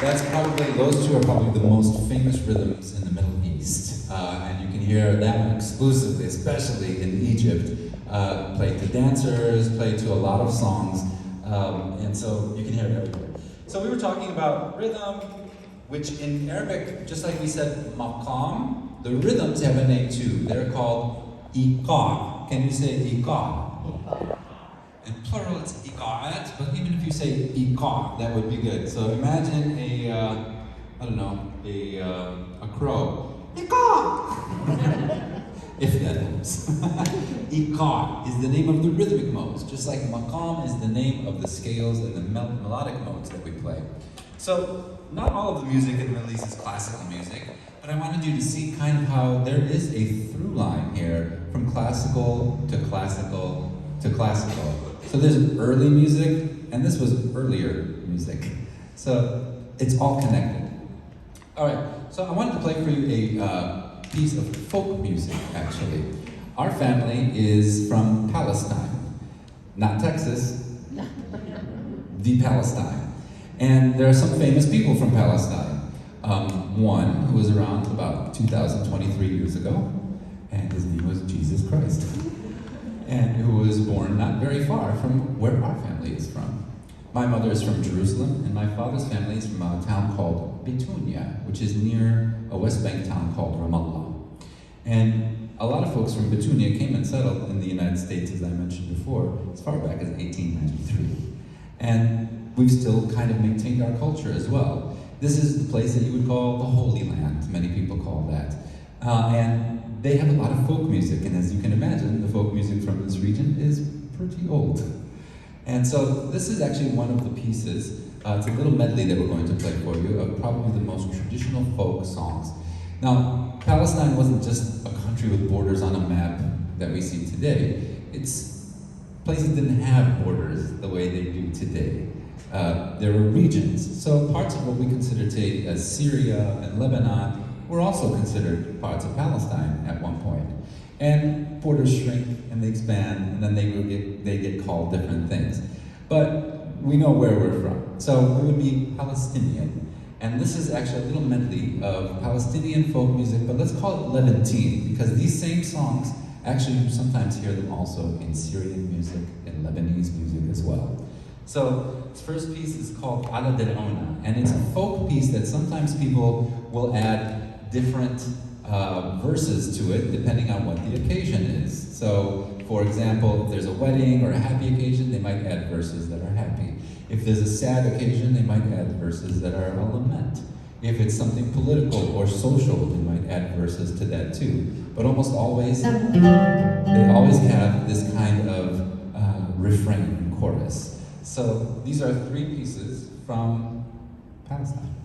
That's probably, those two are probably the most famous rhythms in the Middle East. And you can hear them exclusively, especially in Egypt, played to dancers, played to a lot of songs, and so you can hear it everywhere. So we were talking about rhythm, which in Arabic, just like we said maqam, the rhythms have a name too. They're called iqa. Can you say iqa? In plural it's iqa'at, but even if you say iqa, that would be good. So imagine a crow. Iqa! If that helps. Iqa is the name of the rhythmic modes, just like maqam is the name of the scales and the melodic modes that we play. So not all of the music in the Middle East is classical music, but I wanted you to see kind of how there is a through line here from classical to classical to classical. So there's early music, and this was earlier music. So it's all connected. All right, so I wanted to play for you a piece of folk music, actually. Our family is from Palestine, not Texas, the Palestine. And there are some famous people from Palestine. One who was around about 2,023 years ago, and his name was Jesus Christ. And who was born not very far from where our family is from. My mother is from Jerusalem, and my father's family is from a town called Betunia, which is near a West Bank town called Ramallah. And a lot of folks from Betunia came and settled in the United States, as I mentioned before, as far back as 1893. And we've still kind of maintained our culture as well. This is the place that you would call the Holy Land, many people call that. And they have a lot of folk music, and as you can imagine, the folk music from this region is pretty old. And so this is actually one of the pieces. It's a little medley that we're going to play for you of probably the most traditional folk songs. Now, Palestine wasn't just a country with borders on a map that we see today. Places didn't have borders the way they do today. There were regions. So parts of what we consider today as Syria and Lebanon were also considered parts of Palestine at one point. And borders shrink and they expand, and then they get called different things. But we know where we're from. So it would be Palestinian. And this is actually a little medley of Palestinian folk music, but let's call it Levantine, because these same songs, actually you sometimes hear them also in Syrian music and Lebanese music as well. So this first piece is called Ala Del'ona, and it's a folk piece that sometimes people will add different verses to it depending on what the occasion is. So, for example, if there's a wedding or a happy occasion, they might add verses that are happy. If there's a sad occasion, they might add verses that are a lament. If it's something political or social, they might add verses to that too. But almost always, they always have this kind of refrain and chorus. So these are three pieces from Palestine.